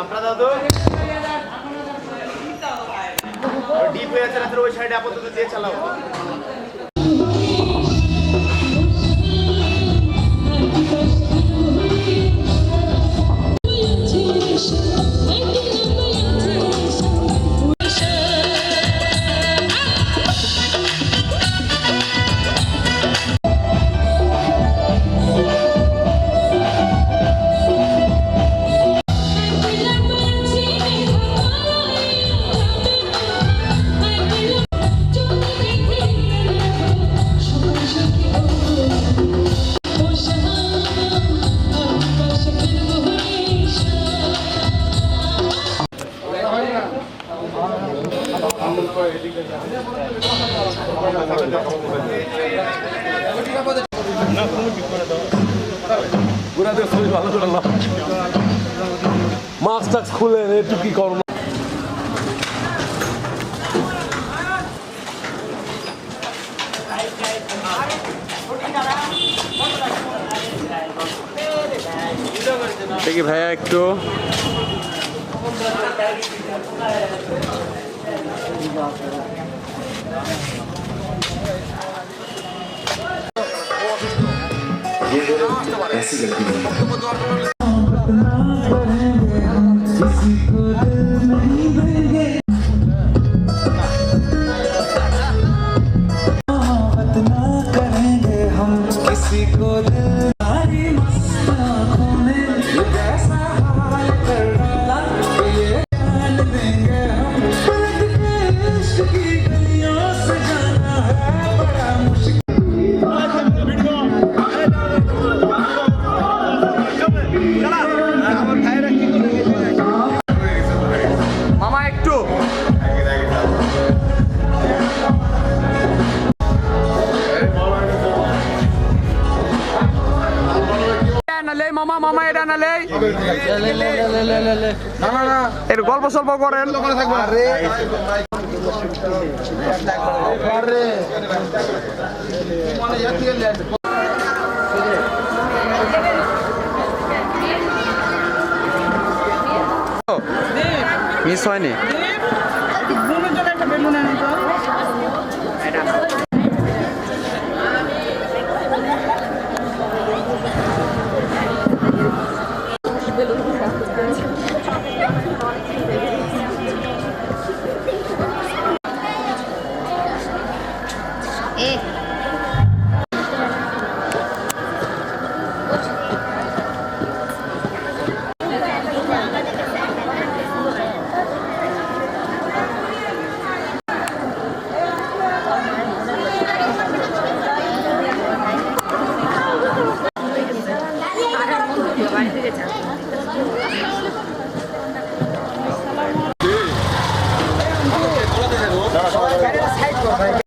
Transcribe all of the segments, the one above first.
আপনারা দাদু ডিপ হয়ে আছে রাতের ওই সাইডে আপাতত দিয়ে চালাও। মাস্ক টাক্স খুলেন একটু কি করো না। দেখি ভাইয়া একটু মামা এটা না লে এর গল্প সল্প করেন। মিস হয়নি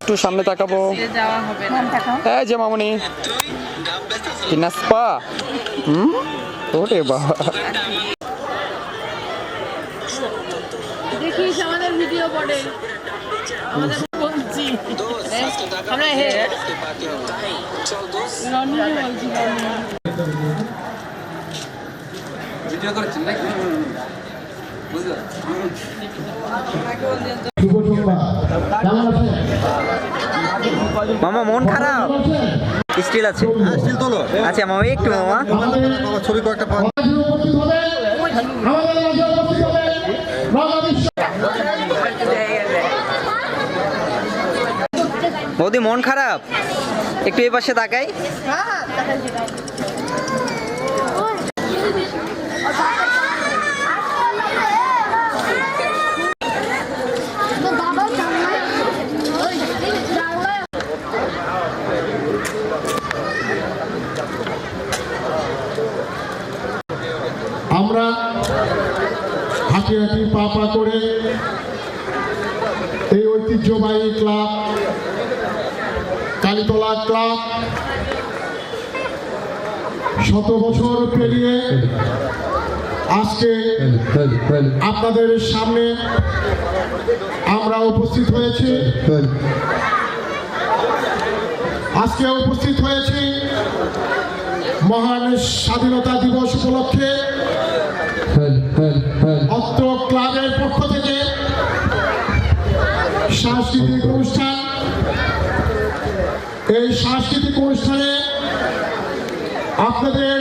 একটু সামনে তাকাবো। হ্যাঁ যে মামনি নাসপা ওরে বাবা দেখিস আমাদের ভিডিও পড়ে আমাদের বলছি আমরা হে রনি বলছি ভিডিও করছেন নাকি বুঝছো মামা মন খারাপ স্টিল আছে স্টিল তোলো আচ্ছা মামা একটু মামা ছবি কয়েকটা বৌদি মন খারাপ একটু এই পাশে তাকাই আমরা হাঁটি হাঁটি পা পা করে এই ঐতিহ্যবাহী ক্লাব কালীতলা ক্লাব 100 বছর পেরিয়ে আজকে আপনাদের সামনে আমরা উপস্থিত হয়েছি। আজকে উপস্থিত হয়েছি মহান স্বাধীনতা দিবস উপলক্ষে সাংস্কৃতিক অনুষ্ঠান। এই সাংস্কৃতিক অনুষ্ঠানে আপনাদের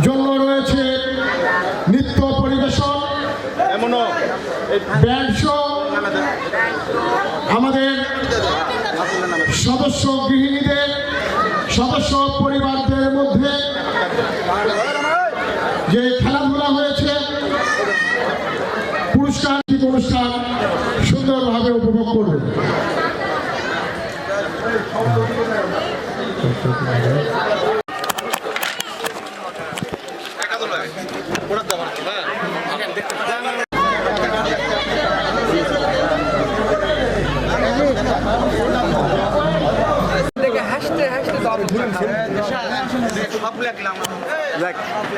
জন্য রয়েছে নৃত্য পরিবেশন, ব্যান্ড শো, আমাদের সদস্য গৃহিণীদের, সদস্য পরিবারদের মধ্যে যে খেলাধুলা হয়েছে, পুরস্কার অনুষ্ঠান সুন্দরভাবে উপভোগ করবেন।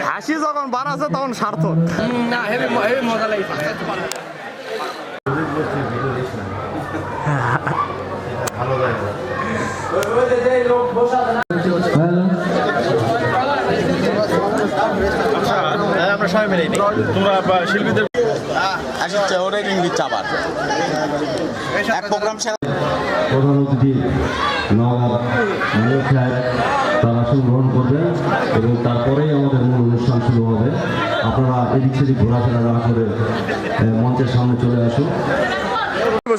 হাসি যখন বাড়াচ্ছে তখন সার্থক। না হেভি মজা লাগছে। আমরা সবাই মিলে তোমরা শিল্পীদের প্রধান অতিথি নওগাঁ মেয়র সাহেব তারা গ্রহণ করবেন এবং তারপরেই আমাদের মূল অনুষ্ঠান শুরু হবে। আপনারা এদিক সেদিক ঘোরাফেরা না করে মঞ্চের সামনে চলে আসুন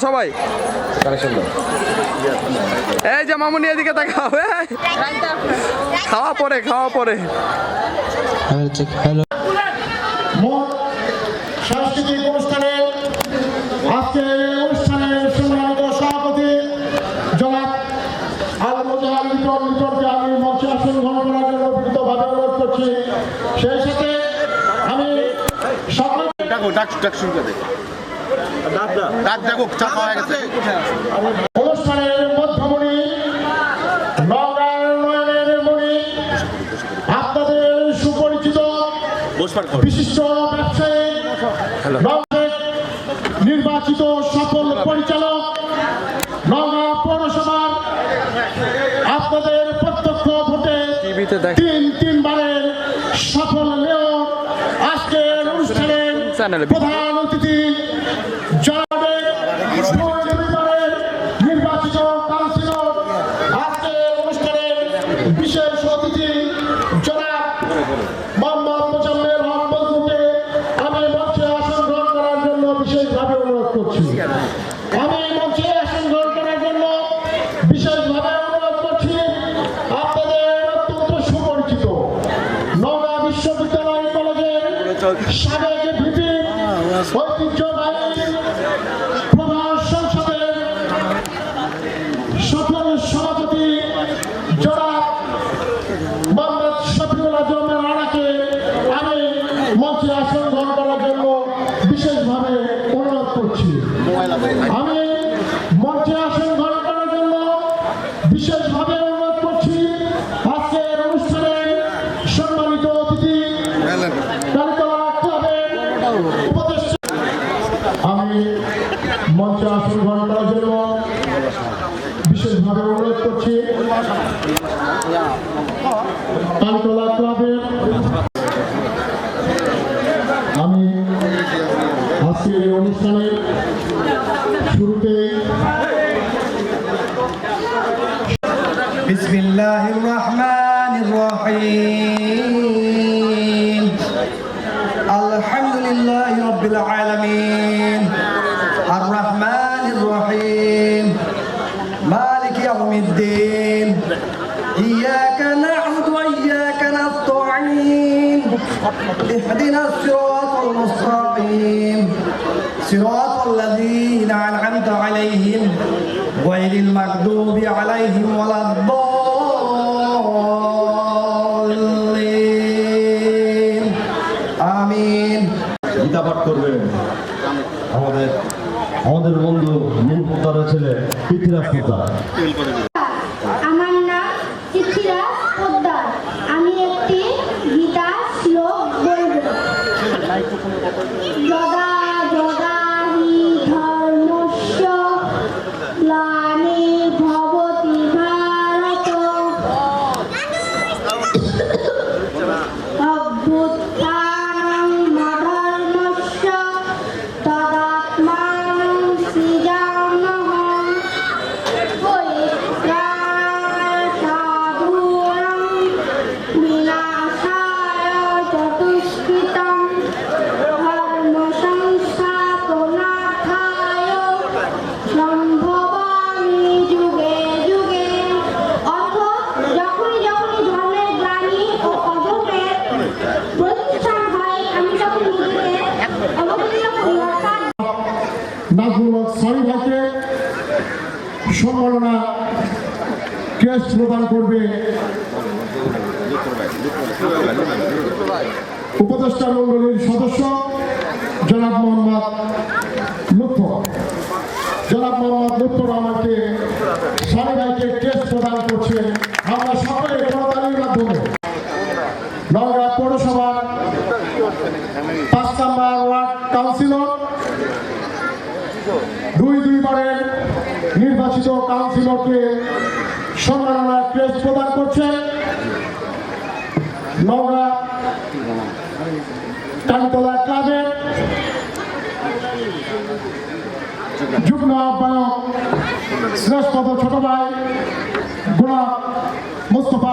সবাই। এই যে মামুনি এদিকে তাকাও, খাওয়া পরে সাংস্কৃতিক অনুষ্ঠানে আজকে অনুষ্ঠানের সম্মানিত সভাপতি জনাব আলমুজাহার লিটনকে আমি মঞ্চে আসন গ্রহণ করার জন্য বিনীতভাবে অনুরোধ করছি। সেই সাথে আমি সকল অনুষ্ঠানের মধ্যমণি নওগাঁর নয়নের মণি আপনাদের সুপরিচিত বিশিষ্ট ব্যবসায়ী নওগাঁর নির্বাচিত সফল পরিচালক, নওগাঁ পৌরসভার আপনাদের প্রত্যক্ষ ভোটে তিনবারের সফল মেয়র, আজকের অনুষ্ঠানের প্রধান অতিথি জনাবের পরিবারের নির্বাচিত কাউন্সিলর, আজকের অনুষ্ঠানের বিশেষ অতিথি জনাব মোহাম্মদ মোজাম্মেল হক বজলুকে আমি মঞ্চে আসন গ্রহণ করার জন্য বিশেষভাবে অনুরোধ করছি। আপনাদের অত্যন্ত সুপরিচিত নওগাঁ বিশ্ববিদ্যালয় কলেজের সাবেক ভিপি, ঐতিহ্যবাহী প্রধান সংসদের সফল সভাপতি জনাব মোহাম্মদ শফিউল আজম রানাকে আমি মঞ্চে আসন গ্রহণ করার জন্য বিশেষভাবে অনুরোধ করছি। আমি মঞ্চে আসন গ্রহণ করার জন্য বিশেষভাবে অনুরোধ করছি আজকের অনুষ্ঠানে সম্মানিত অতিথি কালীতলা ক্লাবের উপদেষ্টা। আমি মঞ্চে আসন গ্রহণ করার জন্য বিশেষভাবে অনুরোধ করছি কালীতলা ক্লাবের। আমি আজকের এই অনুষ্ঠানের শুরুতে বিসমিল্লাহির রহমানির রহিম আলহামদুলিল্লাহি রাব্বিল আলামিন আর রহমানির রহিম মালিকি ইয়াউমিদ্দিন ইয়্যাকা না'বুদু ওয়া ইয়্যাকা নাস্তাঈন ইহদিনাস সিরাতাল মুস্তাকিম সিরাতাল লাযীনা আন'আমতা আলাইহিম গায়রিল মাগদুবি আলাইহিম ওয়ালাদ-দাল্লিন আমিন। গীতা পাঠ করবেন আমাদের বন্ধু নীলপতারের ছেলে পৃথ্বীরাজ পোদ্দার। আমার নাম পৃথ্বীরাজ পোদ্দার। আমি একটি গীতা শ্লোক বলব। যদা যদা হি ধর্মস্য গ্লানির্ভবতি ভারত অভ্যুত্থানং অধর্মস্য তদাত্মানং সৃজামः সংস্কৃতম ধর্ম সংস্থাপনার্থায় সম্ভবামি যুগে যুগে। অর্থ যখনই যখনই ধর্মের গ্লানি ও অধর্মের প্রতিষ্ঠান হয় আমি তখন নিজেকে অবতীর্ণ করিবার কাজ। নাজমুল হক সানি ভাইকে সম্মাননা ক্রেস্ট প্রদান করবে উপদেষ্টা মণ্ডলীর সদস্য জনাব মোহাম্মদ লুৎফর। জনাব মোহাম্মদ লুৎফর রহমানকে সানি ভাইকে ক্রেস্ট প্রদান করছেন। আমরা সকলে করতালির মাধ্যমে নওগাঁ পৌরসভার 5 নম্বর ওয়ার্ড কাউন্সিলর, 2 বারের নির্বাচিত কাউন্সিলরকে সম্মাননা ক্রেস্ট প্রদান করছেন নওগাঁ কালীতলা ক্লাবের যুগ্ম আহ্বায়ক শ্রেষ্ঠ ছোট ভাই গোলাম মোস্তফা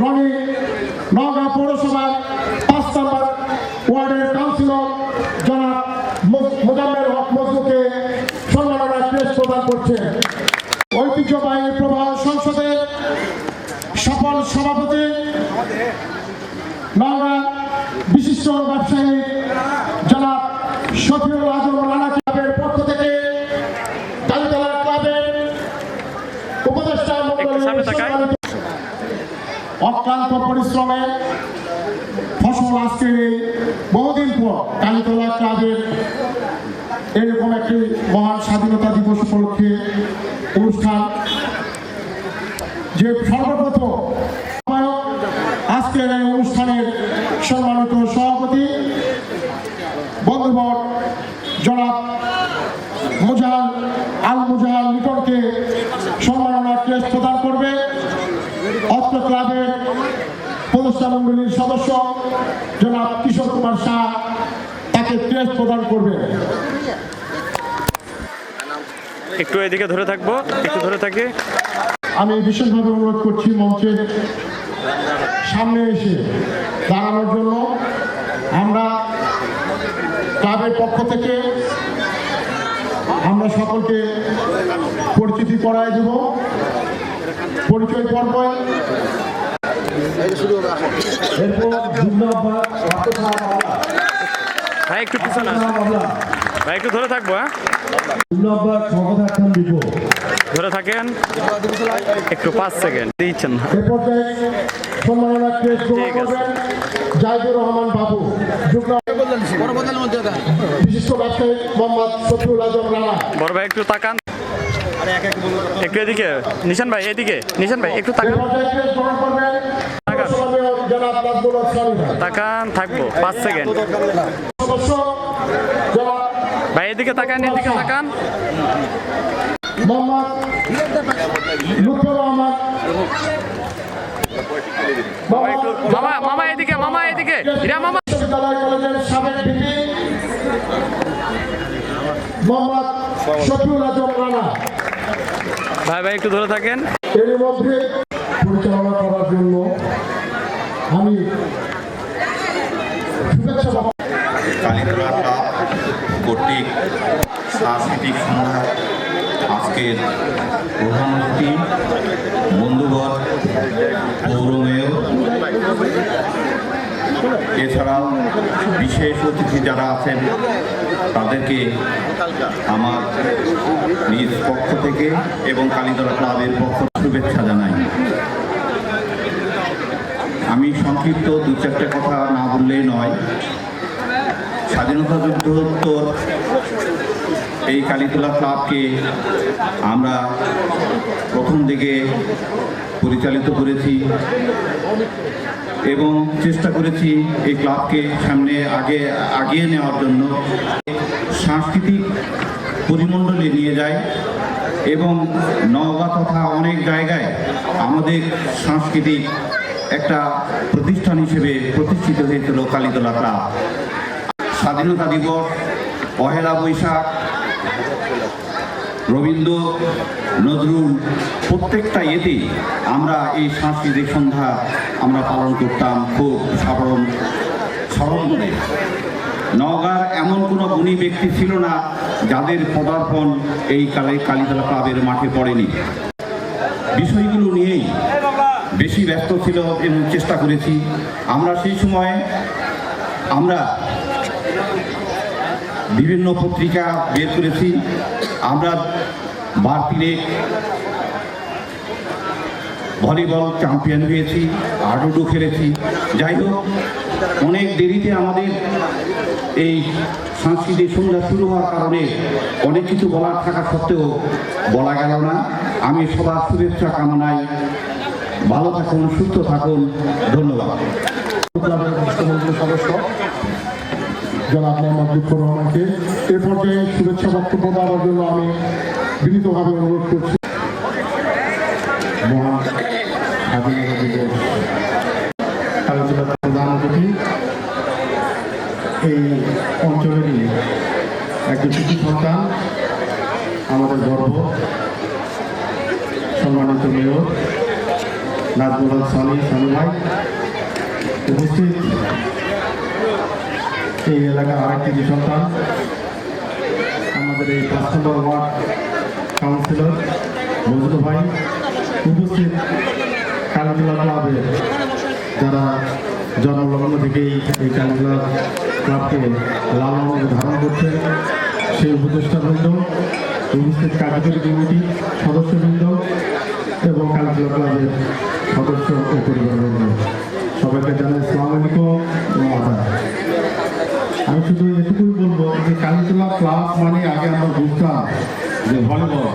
রনি, নওগাঁ পৌরসভার 5 নম্বর ওয়ার্ডের কাউন্সিলর জনাব মোজাম্মেল হক মজনুকে সম্মাননা ক্রেস্ট প্রদান করছেন। ঐতিহ্যবাহী প্রবাহ সংসদের সফল সভাপতি নওগাঁ বিশিষ্ট ব্যবসায়ী জনাব শফিউল আজম রানা ক্লাবের পক্ষ থেকে কালীতলা ক্লাবের উপদেষ্টা মণ্ডলীর অক্লান্ত পরিশ্রমে ফসল আজকে বহুদিন পর কালীতলা ক্লাবের এরকম একটি মহান স্বাধীনতা দিবস উপলক্ষে অনুষ্ঠান, যে সর্বপ্রথম আজকের এই অনুষ্ঠানের সম্মানিত সভাপতি বন্ধুবর জনাব মুজাহাল লিটনকে সম্মাননা ক্রেস্ট প্রদান করবে। অত্র ক্লাবের উপদেষ্টা মণ্ডলীর সদস্য জনাব কিশোর কুমার শাহ তাকে ক্রেস্ট প্রদান করবে। একটু এদিকে ধরে থাকবো, একটু ধরে থাকি। আমি বিশেষভাবে অনুরোধ করছি মঞ্চের সামনে এসে দাঁড়ানোর জন্য। আমরা ক্লাবের পক্ষ থেকে আমরা সকলকে পরিচিতি করায় দেব। পরিচয় পর্ব ভাই একটু পিছনে আসুন। ভাই একটু ধরে থাকবো, হ্যাঁ ধরে থাকেন একটু 5 সেকেন্ড দিচ্ছেন। এ পর্যায়ে সম্মাননা ক্রেস্ট গ্রহণ করবেন জাহিদুর রহমান বাবু, বিশিষ্ট ব্যবসায়ী মোহাম্মদ শফিউল আজম রানা। বড় ভাই একটু তাকান, একটু এদিকে নিশান ভাই, এদিকে নিশান ভাই একটু তাকান, তাকান থাকবো 5 সেকেন্ড। ভাই এদিকে তাকান, এদিকে তাকান। মোহাম্মদ লুৎফর রহমান, মামা এদিকে, মামা এদিকে, হীরা মামা। বিশ্ববিদ্যালয় কলেজের সাবেক ভিপি মোহাম্মদ শফিউল আজম রানা। ভাই একটু ধরে থাকেন। এর মধ্যে পরিচালনা করার জন্য আমি শুভেচ্ছা কালীতলা ক্লাব কর্তৃক সাংস্কৃতিক সন্ধ্যা আজকের প্রধান অতিথি বন্ধুবর পৌর মেয়র, এছাড়াও বিশেষ অতিথি যারা আছেন তাদেরকে আমার নিজ পক্ষ থেকে এবং কালীতলা ক্লাবের পক্ষ শুভেচ্ছা জানাই। আমি সংক্ষিপ্ত 2-4টা কথা না বললেই নয়। স্বাধীনতা যুদ্ধোত্তর এই কালীতলা ক্লাবকে আমরা প্রথম দিকে পরিচালিত করেছি এবং চেষ্টা করেছি এই ক্লাবকে সামনে আগিয়ে নেওয়ার জন্য, সাংস্কৃতিক পরিমণ্ডলে নিয়ে যায় এবং নওগাঁ তথা অনেক জায়গায় আমাদের সাংস্কৃতিক একটা প্রতিষ্ঠান হিসেবে প্রতিষ্ঠিত হয়েছিল কালীতলা ক্লাব। স্বাধীনতা দিবস, পহেলা বৈশাখ, রবীন্দ্র নজরুল প্রত্যেকটা এতে আমরা এই সাংস্কৃতিক সন্ধ্যা আমরা পালন করতাম খুব স্মরণ করে। নওগাঁর এমন কোনো গুণী ব্যক্তি ছিল না যাদের পদার্পণ এই কালীতলা ক্লাবের মাঠে পড়েনি। বিষয়গুলো নিয়েই বেশি ব্যস্ত ছিল এবং চেষ্টা করেছি। আমরা সেই সময় বিভিন্ন পত্রিকা বের করেছি, আমরা বারতিনে ভলিবল চ্যাম্পিয়ন হয়েছি, হাডুডু খেলেছি। যাই হোক, অনেক দেরিতে আমাদের এই সাংস্কৃতিক সন্ধ্যা শুরু হওয়ার কারণে অনেক কিছু বলার থাকা সত্ত্বেও বলা গেল না। আমি সবার শুভেচ্ছা কামনায় ভালো থাকুন, সুস্থ থাকুন, ধন্যবাদ। ক্লাবের রাষ্ট্রমন্ত্রী সদস্য জনাব মোহাম্মদ লুৎফর রহমানকে এ পর্যায়ে শুভেচ্ছা বক্তব্য দেওয়ার জন্য আমি বিনীতভাবে অনুরোধ করছি। মহান স্বাধীনতা দিবস আলোচনার প্রধান অতিথি, এই অঞ্চলেরই একজন কৃতি সন্তান, আমাদের গর্ব, সম্মানিত মেয়র নাজমুল সানি ভাই উপস্থিত, এই এলাকার আরেকটি সন্তান, আমাদের এই ৫ নম্বর ওয়ার্ড কাউন্সিলর মজনু ভাই উপস্থিত, কালীতলা ক্লাবে যারা জন্মলগ্ন থেকেই এই কালীতলা ক্লাবকে লালন ধারণ করছেন সেই উপদেষ্টাবৃন্দ, উপস্থিত কার্যকরী কমিটি সদস্যবৃন্দ এবং কালীতলা ক্লাবের সদস্য ও পরিবারবৃন্দ, সবাইকে জানাই আসসালামু আলাইকুম ও আদাব। আমি শুধু এটুকুই বলবো যে কালীতলা ক্লাব মানে আগে আমরা বুঝতাম যে ভলিবল,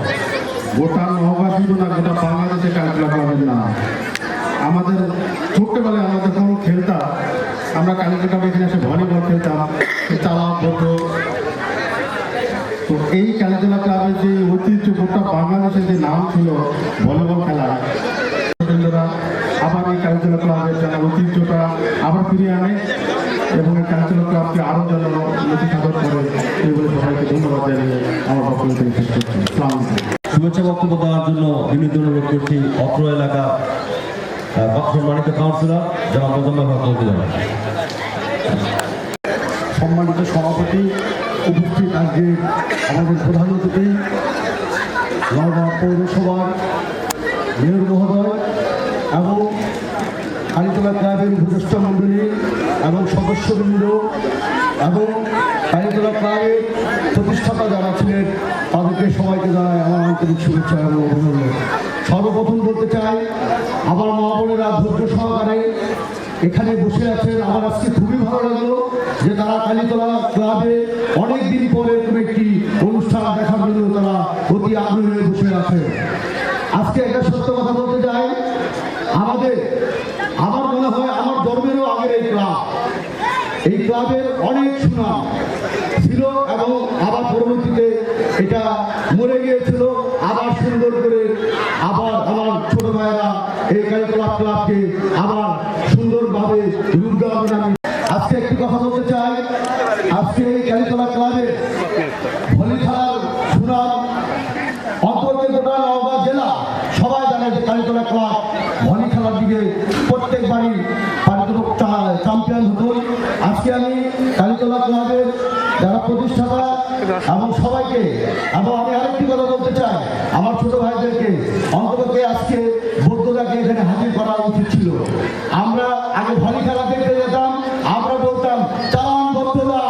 গোটা নওগাঁ শুধু না গোটা বাংলাদেশে কালীতলা ক্লাবের নাম। আমাদের ছোট্টবেলায় আমরা যখন খেলতাম, আমরা কালীতলা ক্লাবে এখানে এসে ভলিবল খেলতাম, তালাব হতো। তো এই কালীতলা ক্লাবের যে ঐতিহ্য, গোটা বাংলাদেশের যে নাম ছিল ভলিবল খেলা, আবার এই কালীতলা ক্লাবের যারা ঐতিহ্যটা আবার ফিরিয়ে আনে এবং এই কালীতলা ক্লাবকে আরও যেন নথিসাধক করে, এই বলে সবাইকে ধন্যবাদ জানিয়ে আমার বক্তব্য থেকে শেষ করছি। শুভেচ্ছা বক্তব্য দেওয়ার জন্য বিনীত অনুরোধ করছি অত্র এলাকা সম্মানিত কাউন্সিলর যারা মোজাম্মেল হক বলতে যাবেন। সম্মানিত সভাপতি, উপস্থিত আজকে আমাদের প্রধান অতিথি নওগাঁ পৌরসভার মেয়র মহোদয় এবং কালীতলা ক্লাবের উপদেষ্টা মণ্ডলী এবং সদস্যবৃন্দ এবং কালীতলা ক্লাবের প্রতিষ্ঠাতা যারা ছিলেন তাদেরকে সবাইকে জানাই আমার আন্তরিক শুভেচ্ছা এবং অভিনন্দন। সর্বপ্রথম বলতে চাই, আমার মা বোনেরা ধৈর্য সহকারে এখানে বসে আছেন। আমার আজকে খুবই ভালো লাগলো যে তারা কালীতলা ক্লাবে অনেক দিন পরে কোনো একটি অনুষ্ঠান দেখার জন্য তারা অতি আগ্রহী হয়ে বসে আছে। আজকে একটা সত্য কথা বলতে চাই, আমার মনে হয় আমার জন্মেরও আগের এই ক্লাবের অনেক সুনাম ছিল এবং আবার পরবর্তীতে এটা মরে গিয়েছিল, আবার সুন্দর করে আবার আমার ছোট ভাইয়েরা এই কালীতলা ক্লাবকে আবার সুন্দরভাবে রূপ দেওয়ার আমি আজকে একটি কথা বলতে চাই। আজকে এই কালীতলা ক্লাবে ভলি খেলার সুনাম অন্তর্গত গোটা নওগাঁ জেলা সবাই জানে যে কালীতলা ক্লাব ভলি খেলার দিকে প্রত্যেকবারই চ্যাম্পিয়ন হতো। আজকে আমি কালীতলা ক্লাবের যারা প্রতিষ্ঠাতা এবং সবাইকে, এবং আমি আরেকটি কথা বলতে চাই, আমার ছোট ভাইদেরকে অন্ততকে আজকে বৌদ্ধদাকে এখানে হাজির করা উচিত ছিল। আমরা আগে ভলি খেলা দেখতে যেতাম, আমরা বলতাম চালান বৌদ্ধদা,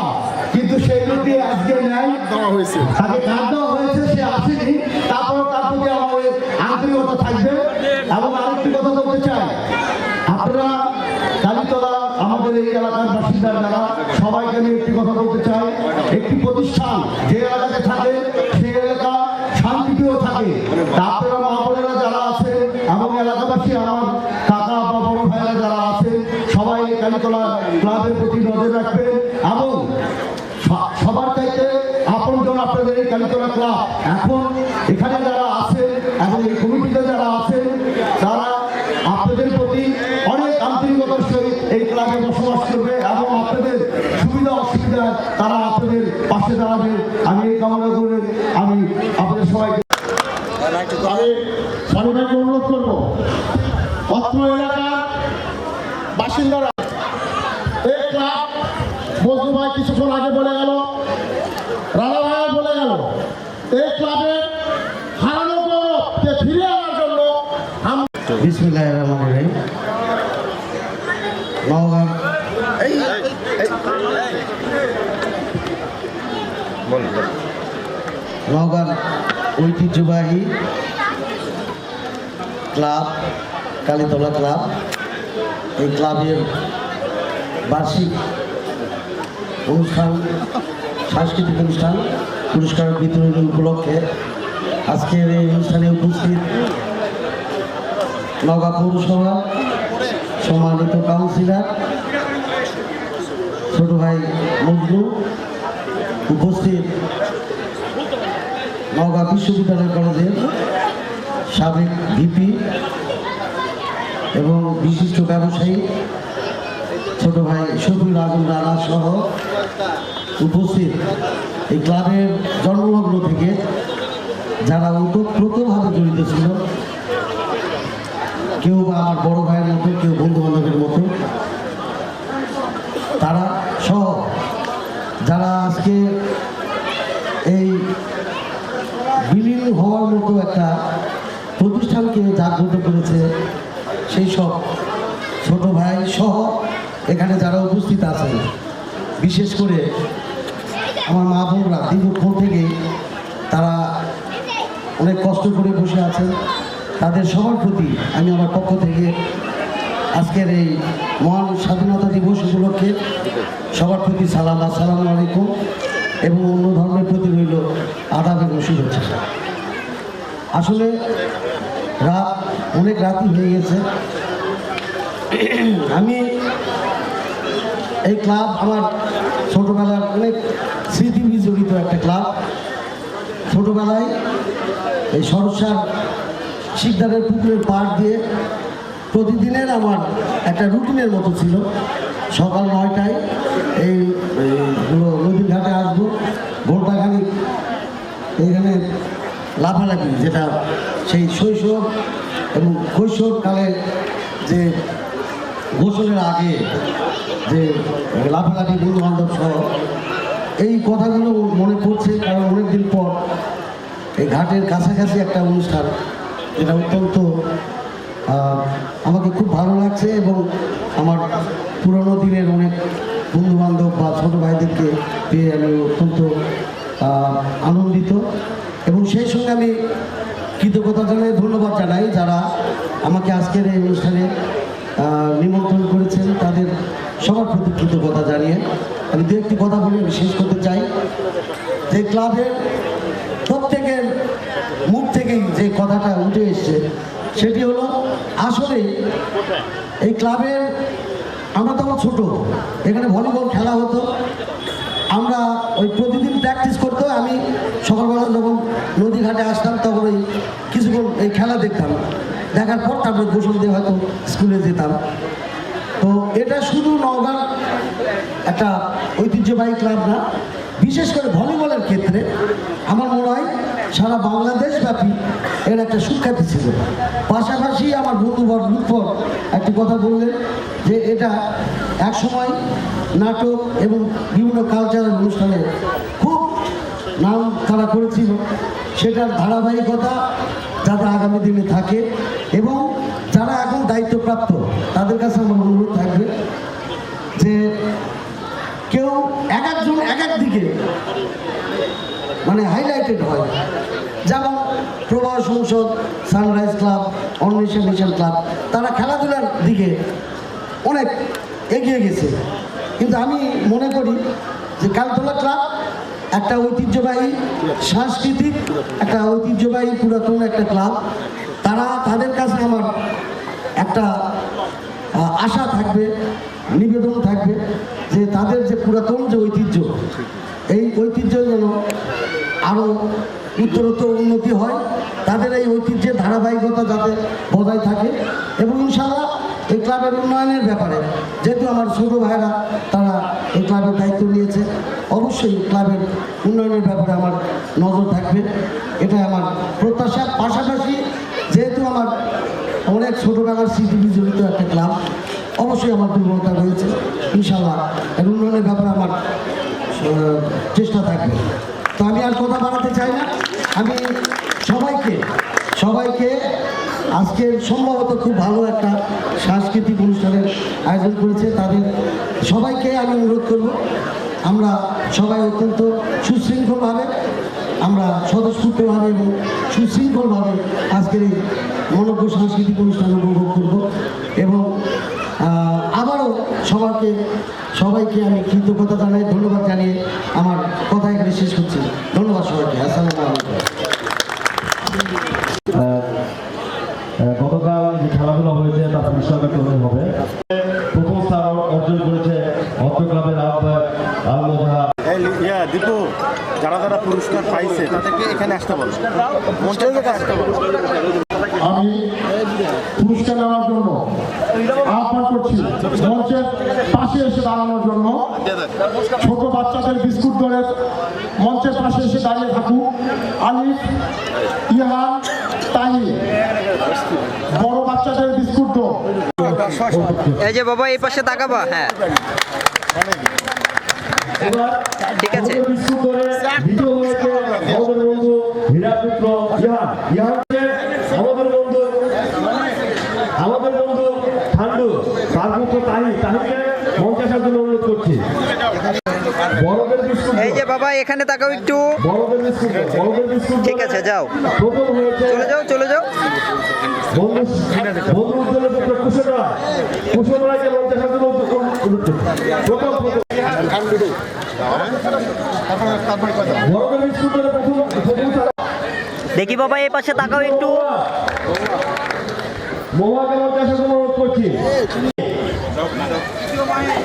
কিন্তু সেগুলো দিয়ে আজকে ন্যায় দেওয়া হয়েছে, তাকে কাজ দেওয়া হয়েছে, সে আসেনি, তারপরে তার প্রতি আমাদের আন্তরিকতা থাকবে। এবং আরেকটি কথা বলতে চাই, আপনারা কালীতলা আমাদের এই এলাকার বাসিন্দা যারা সবাইকে আমি একটি কথা বলতে চাই, একটি প্রতিষ্ঠান যে এলাকাতে থাকে সেই এলাকা শান্তিতেও থাকে। আপনারা মা বোনেরা যারা আছে এবং এলাকাবাসী আমার কাকা বা বড় ভাইয়েরা যারা আছে সবাই কালীতলা ক্লাবের প্রতি নজর রাখবেন এবং সবার চাইতে আপনজন আপনাদের এই কালীতলা ক্লাব। এখন এখানে যারা আছে এবং এই কমিটিতে যারা আছে তারা আপনাদের প্রতি অনেক আন্তরিকতার সহিত এই ক্লাবে বসবাস করবে এবং আপনাদের সুবিধা অসুবিধা তারা আপনাদের পাশে দাঁড়াবে। আমি এই কামনা করে আমি আপনাদের সবাইকে সবাইকে অনুরোধ করবো, অত্র এলাকার বাসিন্দারা এই ক্লাব বজলু ভাই কিছুক্ষণ আগে বলে গেল, রানা ভাই বলে গেল, এই ক্লাবের হারানো গৌরবকে ফিরিয়ে আনার জন্য বিসমিল্লাহির রহমানির রহিম। নওগাঁ নওগাঁর ঐতিহ্যবাহী ক্লাব কালীতলা ক্লাব, এই ক্লাবের বার্ষিক অনুষ্ঠান, সাংস্কৃতিক অনুষ্ঠান, পুরস্কার বিতরণী উপলক্ষে আজকের এই অনুষ্ঠানে উপস্থিত নওগাঁ পৌরসভা সম্মানিত কাউন্সিলর ছোট ভাই মজনু, উপস্থিত নওগাঁ বিশ্ববিদ্যালয় কলেজের সাবেক ভিপি এবং বিশিষ্ট ব্যবসায়ী ছোট ভাই শফিউল আজম রানা সহ উপস্থিত এই ক্লাবের জন্মলগ্ন থেকে যারা ওতপ্রোতভাবে জড়িত ছিল, কেউ বা আমার বড় ভাইয়ের মতো, কেউ বন্ধু বান্ধবের মতো, তারা সহ যারা আজকে এই বিলীন হওয়ার মতো একটা প্রতিষ্ঠানকে জাগ্রত করেছে, সেই সব ছোট ভাই সহ এখানে যারা উপস্থিত আছেন, বিশেষ করে আমার মা বোনরা দীর্ঘক্ষণ থেকে তারা অনেক কষ্ট করে বসে আছেন, তাদের সবার প্রতি আমি আমার পক্ষ থেকে আজকের এই মহান স্বাধীনতা দিবস উপলক্ষে সবার প্রতি সালাম, আসসালামু আলাইকুম, এবং অন্য ধর্মের প্রতি রইল আদাব এবং শুভেচ্ছা। আসলে রাত অনেক রাতই হয়ে গেছে। আমি এই ক্লাব আমার ছোটোবেলার অনেক স্মৃতি বিজড়িত একটা ক্লাব। ছোটোবেলায় এই সরসার শিকদারের পুকুরের পাড় দিয়ে প্রতিদিনের আমার একটা রুটিনের মতো ছিল। সকাল 9টায় এই নদীর ঘাটে আসবো, ঘন্টাখানিক এইখানে লাফালাফি, যেটা সেই শৈশব এবং কৈশোরকালে যে গোসলের আগে যে লাফালাফি বন্ধু বান্ধব সহ, এই কথাগুলো মনে পড়ছে। কারণ অনেকদিন পর এই ঘাটের কাছাকাছি একটা অনুষ্ঠান, যেটা অত্যন্ত আমাকে খুব ভালো লাগছে, এবং আমার পুরনো দিনের অনেক বন্ধুবান্ধব বা ছোটো ভাইদেরকে পেয়ে আমি অত্যন্ত আনন্দিত। এবং সেই সঙ্গে আমি কৃতজ্ঞতা জানাই, ধন্যবাদ জানাই যারা আমাকে আজকের এই অনুষ্ঠানে নিমন্ত্রণ করেছেন, তাদের সবার প্রতি কৃতজ্ঞতা জানিয়ে আমি দু একটি কথা বলে আমি শেষ করতে চাই। যে ক্লাবের প্রত্যেকের মুখ থেকেই যে কথাটা উঠে এসছে, সেটি হলো আসলে এই ক্লাবের, আমরা তখন ছোট, এখানে ভলিবল খেলা হতো, আমরা ওই প্রতিদিন প্র্যাকটিস করতে। আমি সকালবেলা যখন নদী ঘাটে আসতাম তখন ওই কিছুক্ষণ এই খেলা দেখতাম, দেখার পর তারপরে গোসল দিয়ে হয়তো স্কুলে যেতাম। তো এটা শুধু নওগাঁর একটা ঐতিহ্যবাহী ক্লাব না, বিশেষ করে ভলিবলের ক্ষেত্রে আমার মনে হয় সারা বাংলাদেশব্যাপী এর একটা সুখ্যাতি ছিল। পাশাপাশি আমার বন্ধুবর লুৎফর একটি কথা বললেন যে এটা একসময় নাটক এবং বিভিন্ন কালচারাল অনুষ্ঠানে খুব নাম তারা করেছিল, সেটার ধারাবাহিকতা যাতে আগামী দিনে থাকে। এবং যারা এখন দায়িত্বপ্রাপ্ত তাদের কাছে আমার অনুরোধ থাকবে যে কেউ এক একজন এক এক দিকে মানে হাইলাইটেড হয়। যেমন প্রবাহ সংসদ, সানরাইজ ক্লাব, অন্বেষণ মিশন ক্লাব, তারা খেলাধুলার দিকে অনেক এগিয়ে গেছে। কিন্তু আমি মনে করি যে কালীতলা ক্লাব একটা ঐতিহ্যবাহী সাংস্কৃতিক, একটা ঐতিহ্যবাহী পুরাতন একটা ক্লাব। তাদের কাছে আমার একটা আশা থাকবে, নিবেদন থাকবে যে তাদের যে পুরাতন যে ঐতিহ্য, এই ঐতিহ্য যেন আরও উত্তরোত্তর উন্নতি হয়, তাদের এই ঐতিহ্যের ধারাবাহিকতা যাতে বজায় থাকে। এবং ইনশাআল্লাহ এই ক্লাবের উন্নয়নের ব্যাপারে, যেহেতু আমার ছোট ভাইরা তারা এই ক্লাবের দায়িত্ব নিয়েছে, অবশ্যই ক্লাবের উন্নয়নের ব্যাপারে আমার নজর থাকবে, এটাই আমার প্রত্যাশা। পাশাপাশি যেহেতু আমার অনেক ছোটোবেলার স্মৃতি বিজড়িত একটা ক্লাব, অবশ্যই আমার দুর্বলতা রয়েছে। ইনশাআল্লাহ এর উন্নয়নের ব্যাপারে আমার চেষ্টা থাকবে। তো আমি আর কথা বাড়াতে চাই না। আমি সবাইকে আজকের সম্ভবত খুব ভালো একটা সাংস্কৃতিক অনুষ্ঠানের আয়োজন করেছে, তাদের সবাইকে আমি অনুরোধ করব আমরা সবাই অত্যন্ত সুশৃঙ্খলভাবে, আমরা স্বতঃস্ফূর্তভাবে এবং সুশৃঙ্খলভাবে আজকের এই মনোজ্ঞ সাংস্কৃতিক অনুষ্ঠান উপভোগ করব এবং আবারও সবাইকে আমি কৃতজ্ঞতা জানাই, ধন্যবাদ জানিয়ে আমার কথা এখানে শেষ করছি। ধন্যবাদ সবাইকে। আসসালামু আলাইকুম। গতকাল যে খেলাধুলা হয়েছে তার পুরস্কার বিতরণ হবে। প্রথম স্থান অর্জন করেছে অত্র ক্লাবের আহ্বায়ক আলমোজা। দীপু, যারা পুরস্কার পাইছে তাদেরকে এখানে আসতে বলো, মঞ্চের কাছে আসতে বলো। আমি পুরস্কার নেওয়ার জন্য আহ্বান করছি মঞ্চের পাশে এসে দাঁড়ানোর জন্য। ছোট বাচ্চাদের বিস্কুট ধরে মঞ্চের পাশে এসে দাঁড়িয়ে থাকুক। আলিফ, ইহান, তাহি, বড় বাচ্চাদের বিস্কুট দো। এই যে বাবা এই পাশে তাকাবা। হ্যাঁ ঠিক আছে। আমাদের বন্ধু হীরাপুত্র আমাদের বন্ধু ঠান্ডু, তার পুত্র তাহিকে মঞ্চে আসার জন্য অনুরোধ করছি। এই যে বাবা এখানে তাকাও একটু। ঠিক আছে, যাও, চলে যাও। বন্ধু উজ্জ্বলের পুত্র কুশল রায়কে মঞ্চে আসার জন্য অনুরোধ করছি। দেখি বাবা এই পাশে তাকাও একটু। মহাকে মঞ্চে আসার জন্য অনুরোধ করছি।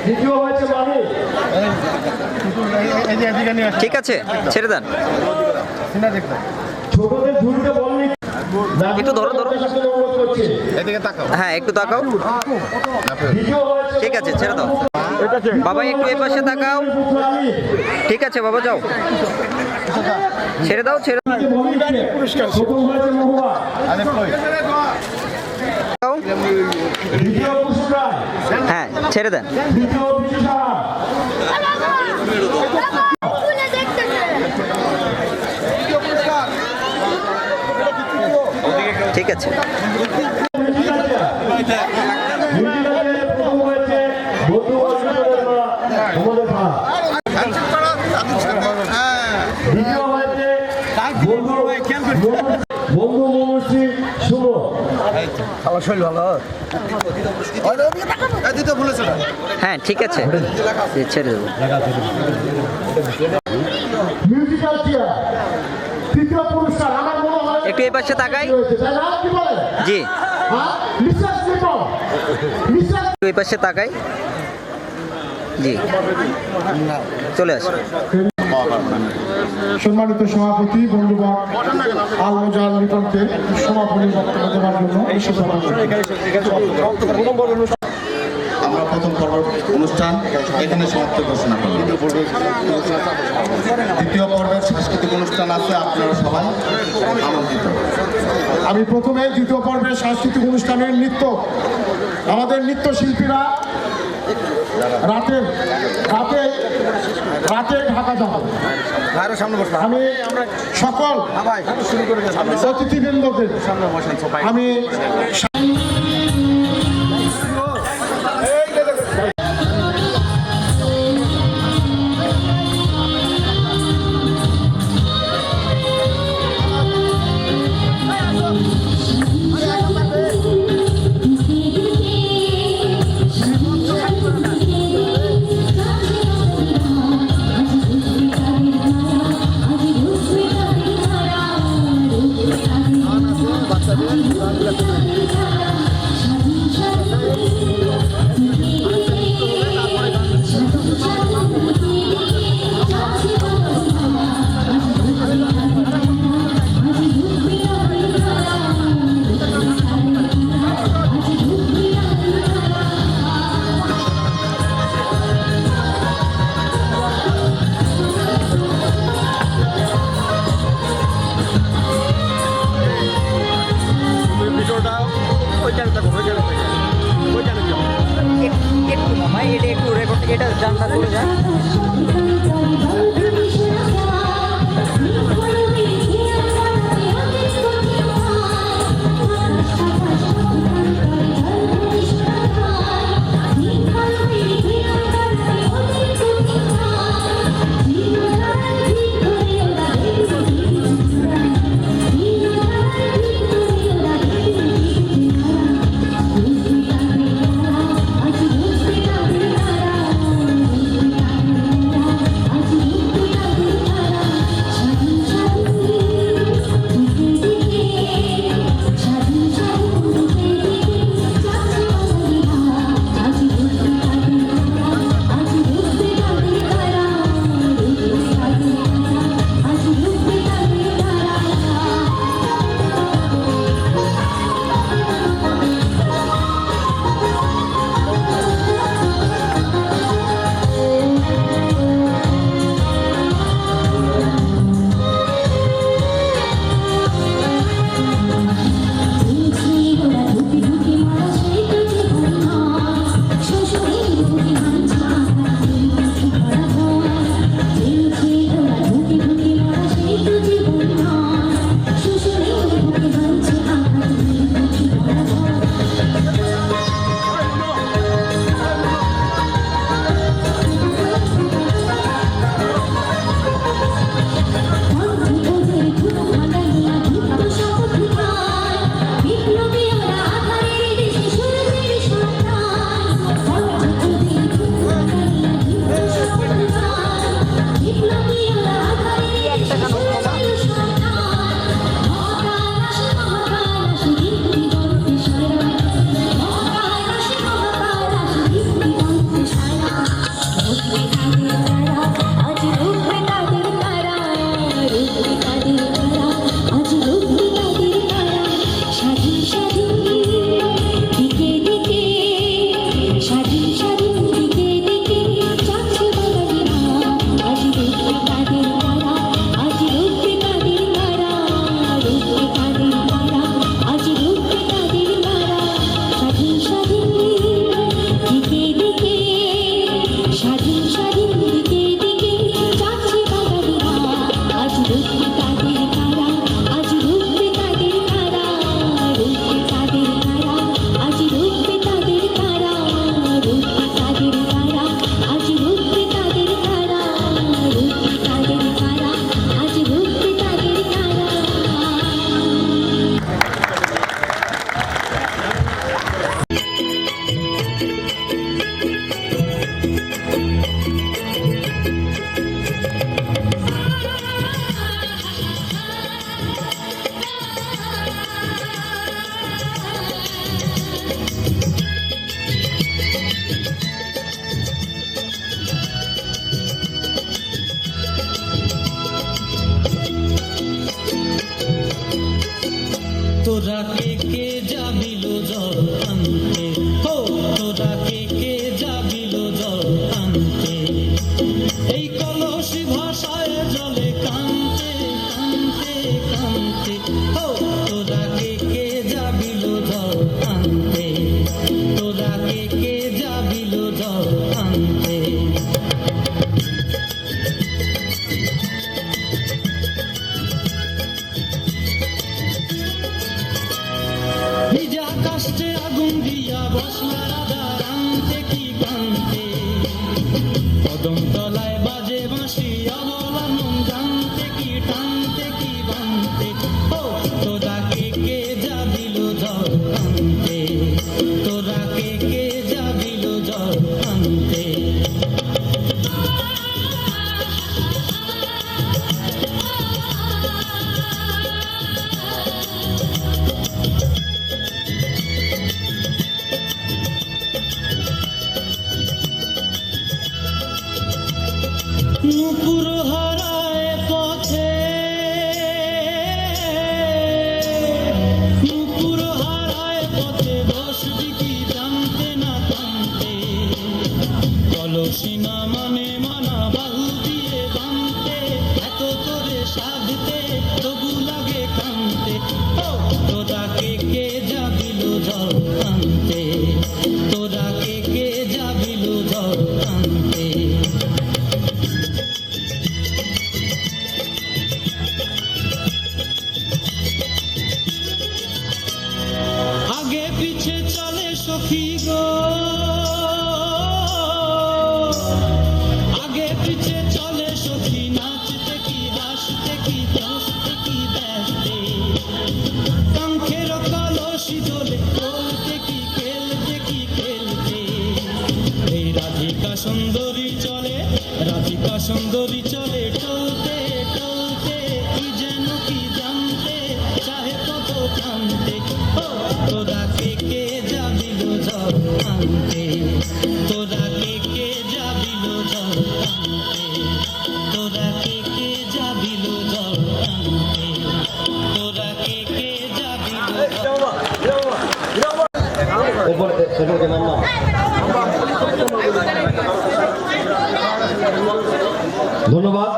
দ্বিতীয় হয়েছে মানে ঠিক আছে, ছেড়ে দেন। ছোটদের ঝুড়িতে বলনি একটু ধরো। হ্যাঁ একটু তাকাও। ঠিক আছে, ছেড়ে দাও। বাবা একটু এই পাশে তাকাও। ঠিক আছে বাবা, যাও, ছেড়ে দাও। হ্যাঁ ছেড়ে দেন। ঠিক আছে। বন্ধু মনুষ্য শুভ হ্যাঁ ঠিক আছে, ছেড়ে দেবো। মিউজিক্যাল চেয়ার তৃতীয় পুরস্কার আমার মনে হয় একটু এই পাশে তাকাই। কি বলে? জি মিসেস লিপন, একটু এই পাশে তাকাই। জি চলে আসো। সম্মানিত সভাপতি বন্ধুগণ, আলমোজা লিটনকে সমাপনী বক্তব্য দেওয়ার জন্য আমরা প্রথম পর্ব অনুষ্ঠান এখানে সমাপ্ত ঘোষণা করি। দ্বিতীয় পর্বের সাংস্কৃতিক অনুষ্ঠান আছে, আপনারা সবাই আমন্ত্রিত। আমি প্রথমে দ্বিতীয় পর্বের সাংস্কৃতিক অনুষ্ঠানের আমাদের নৃত্যশিল্পীরা রাতে ঢাকা যাব। আমি সকল অতিথিবৃন্দকে আমি I'm তোরা কে কে যাবিল জল আনতে, হো তোরা কে কে যাবিল জল আনতে, এই কলসি ভাষায় জলে কানতে কানতে কানতে, হো তোরা কে কে যাবিল জল আনতে, তোরা কে কে যাবিল জল আনতে। নিজা কাষ্টে আগুন দিয়া বসলা রাধা কান্তে কি কান্তে, কদম তলায় বাজে বাঁশি অবলা মন জানতে কি টানতে কি বানতে, ও তোরা কে কে যাবিল জল আনতে, তোরা কে কে যাবিল জল আনতে। নুপুর হারায় পথে, নুপুর হারায় পথে বসবি কি জানতে না জানতে, কলসি না মানে মানা বাহু দিয়ে বানতে, এত করে সাধতে তবু লাগে কানতে, ও তোরা কে কে যাবিল জল আনতে, তোরা কে কে যাবিল জল আনতে। সুন্দরী চলে টলতে টলতে কি যেন কি জানতে চাহে কত প্রান্তে ও তোরা কে কে যাবিল জল আনতে তোরা কে কে যাবিল জল আনতে তোরা কে কে যাবিল জল আনতে তোরা কে কে যাবিল ধন্যবাদ।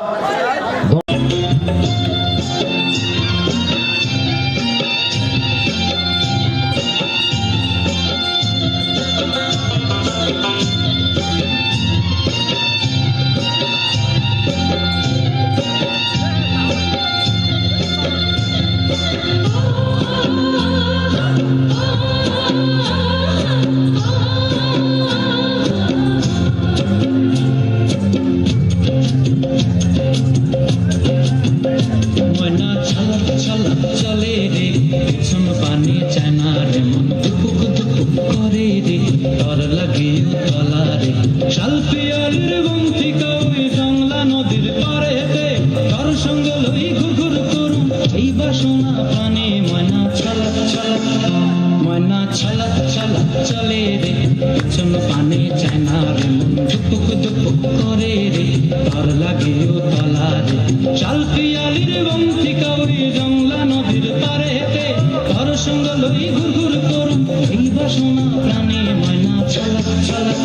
ময়না ছলক ছলক চলে রে পেছন পানি চায় না রে মন দুপুক দুপুক করে রে তর লাগে তলা রে শাল পিয়ালির বংশী কবি জংলা নদীর পারে হেঁটে তর সঙ্গ লই ঘুরঘুর করুন এই বাসনা প্রাণে ময়না ছলক ছলক চলে রে পেছন পানি চায় না রে মন দুপুক দুপুক করে রে তর লাগে তলা রে শাল পিয়ালির বংশী কাউরি জংলা নদীর পারে হেঁটে তর সঙ্গ লই ঘুরঘুর করুন এই বাসনা প্রাণে ময়না ছলক ছলক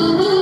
Oh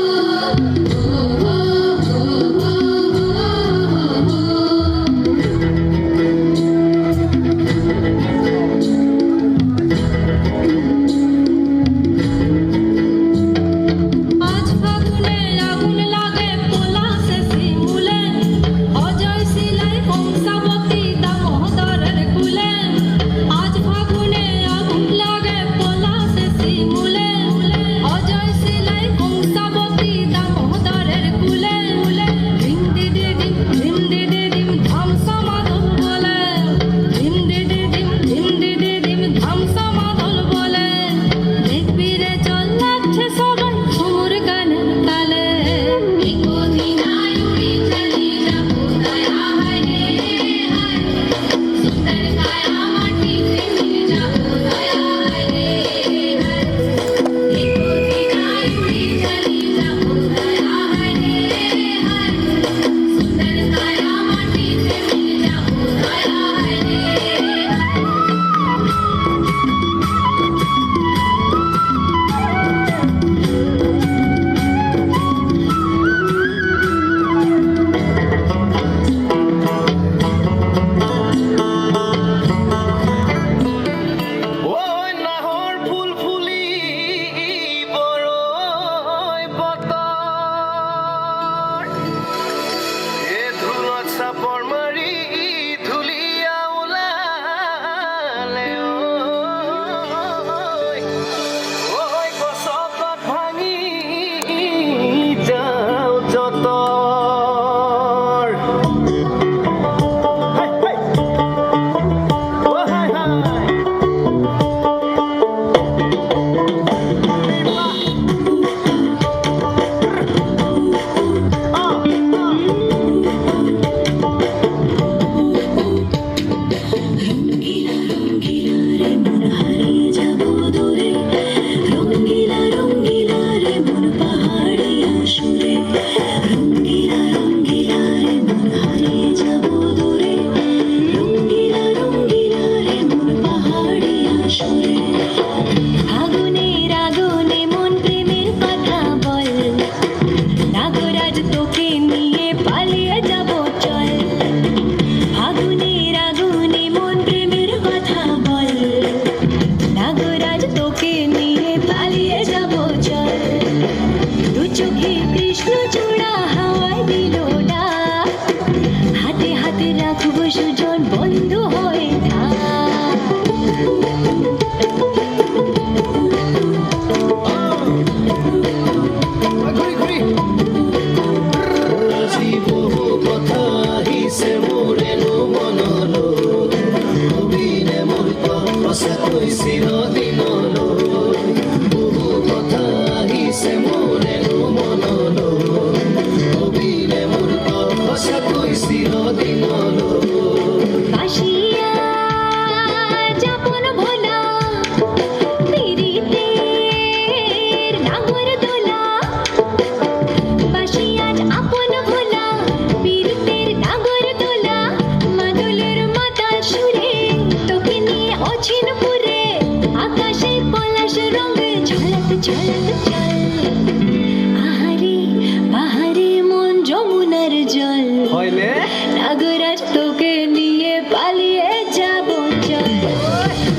চল চল আহারে বাহারে মন যমুনার জল হইলে নাগরাজ তোকে নিয়ে পালিয়ে যাব চল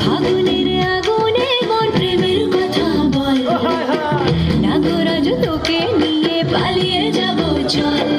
ফাগুনের আগুনে মন প্রেমের কথা বল নাগরাজ তোকে নিয়ে পালিয়ে যাব চল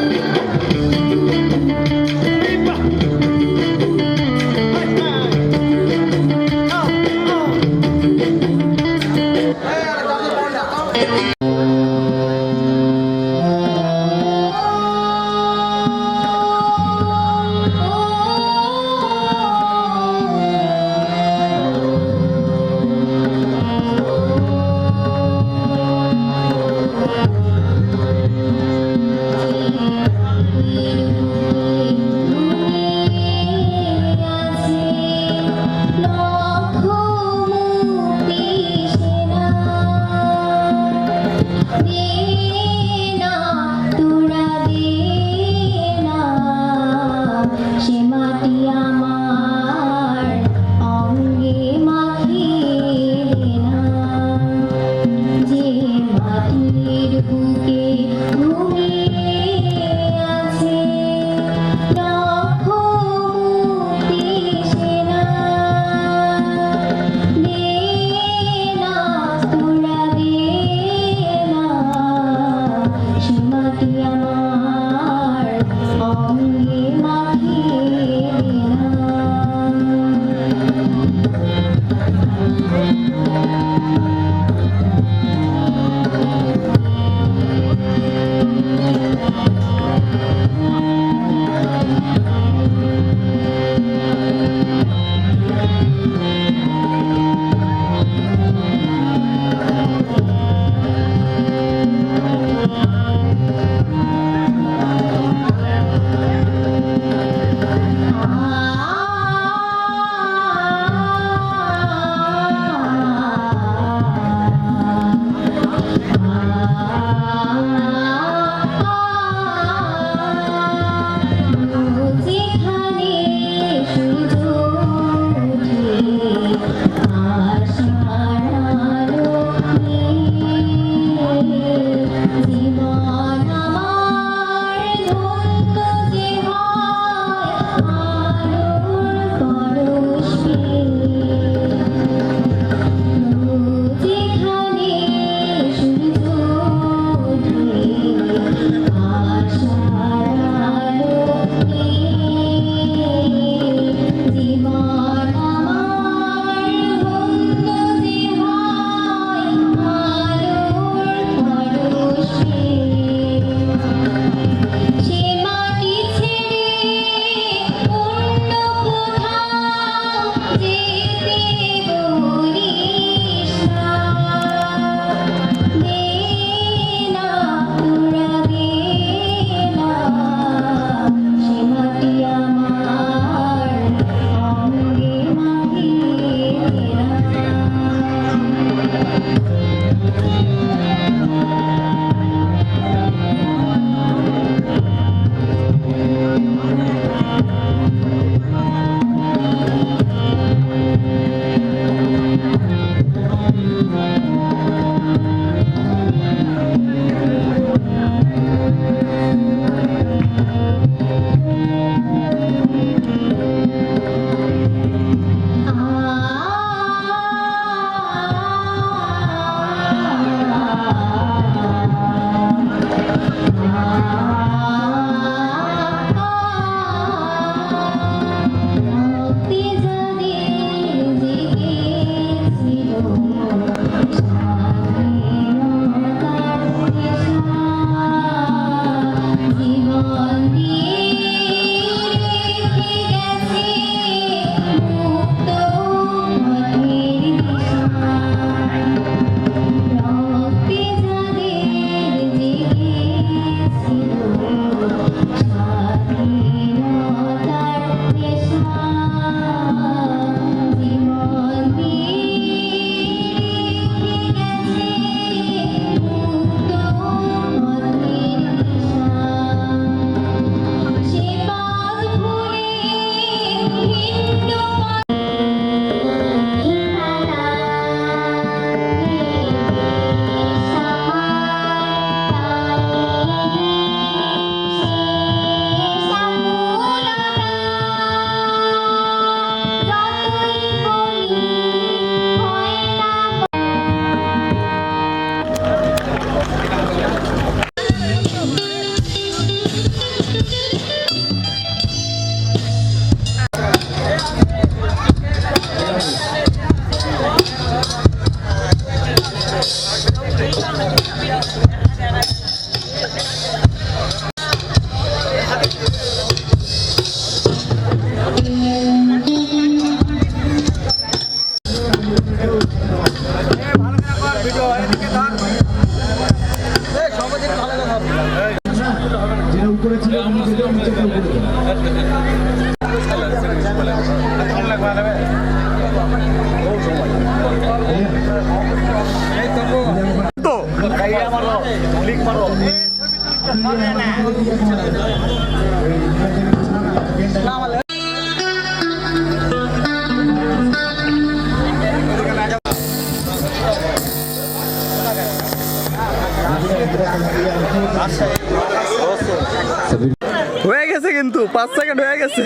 যেটা উপরে ছিল নিচে তো হয়ে গেছে কিন্তু 5 সেকেন্ড হয়ে গেছে।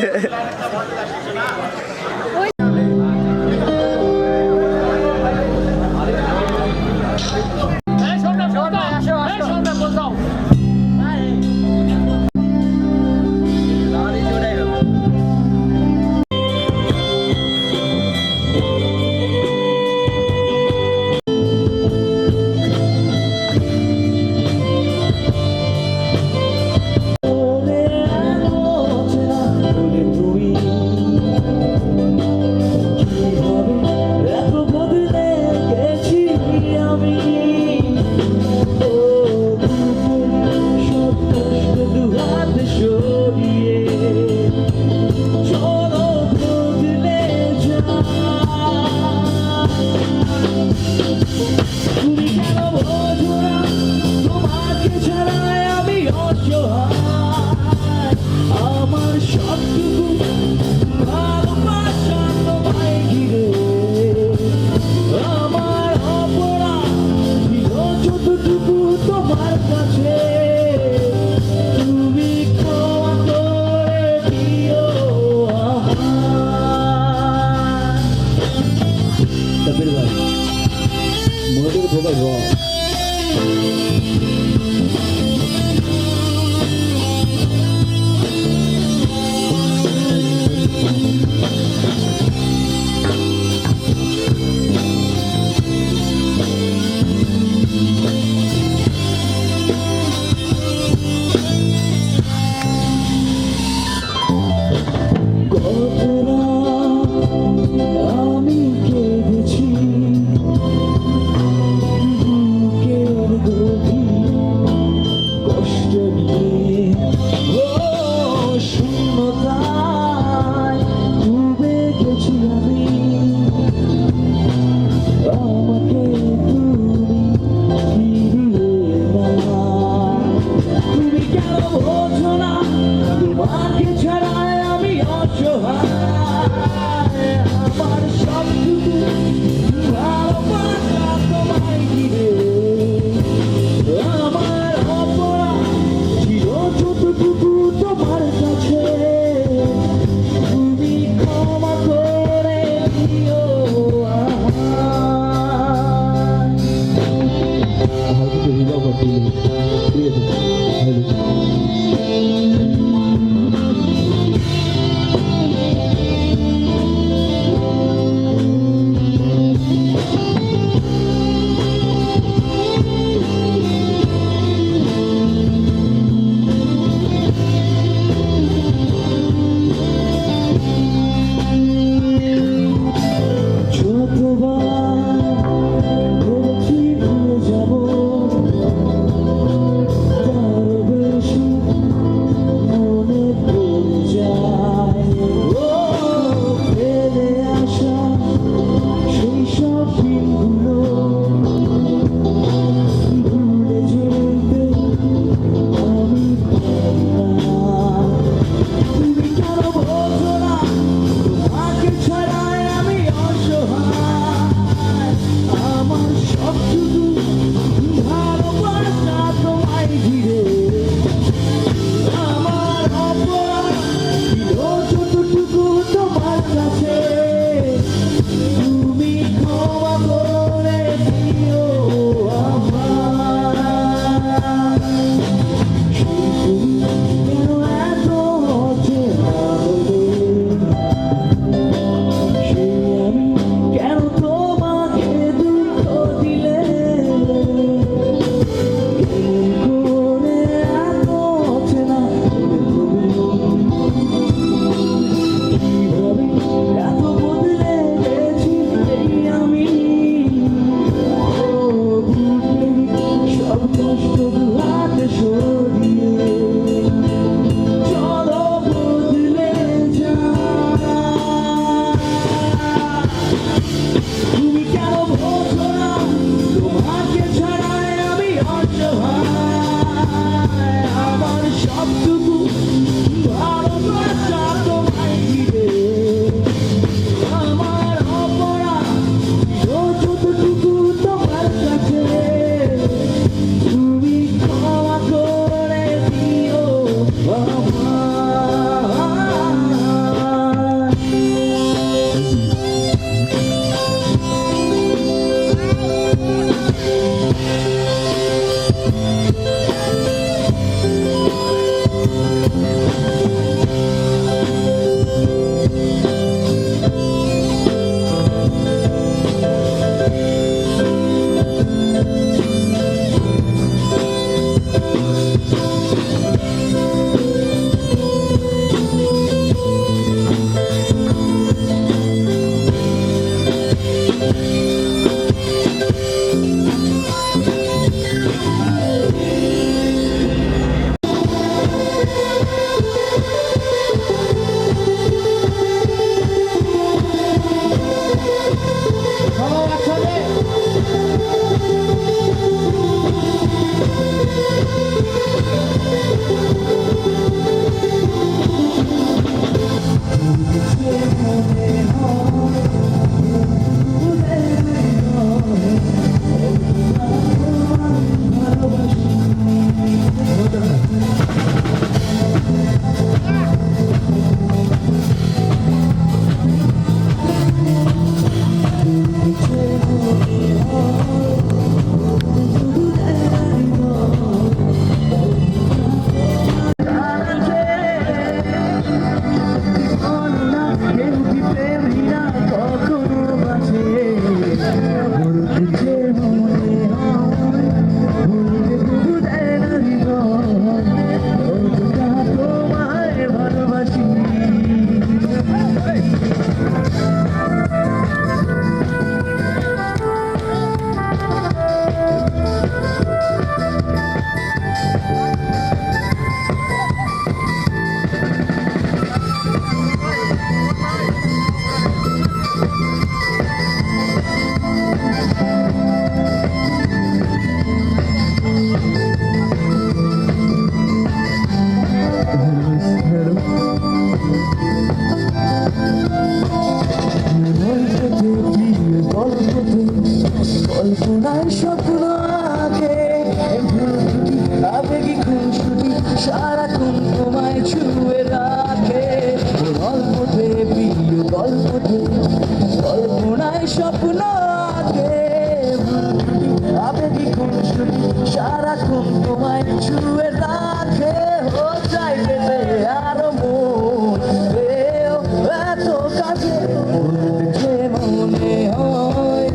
সারাক্ষণ তোমায় ছুঁয়ে রাখে ও চাই পেতে আরো মন পেও এত কাছে বলতে মনে হয়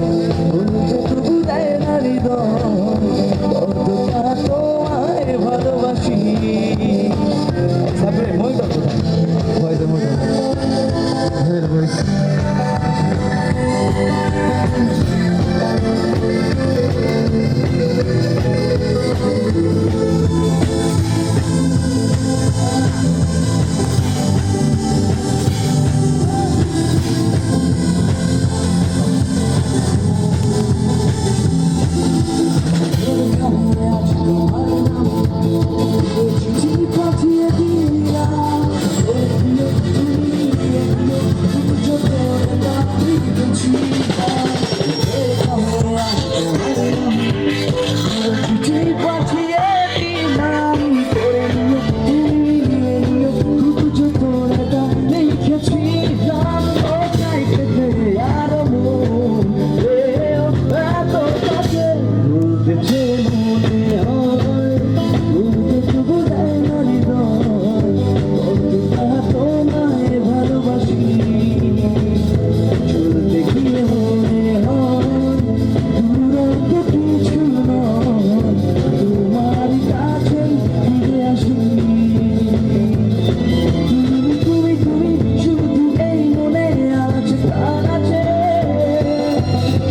বলতে তবু দেয় না হৃদয় কতটা তোমায় ভালোবাসি তারপরে মই কথা হয়তো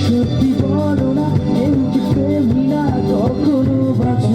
সত্যি বলো না এমনি প্রেমী না কখনো বাঁচি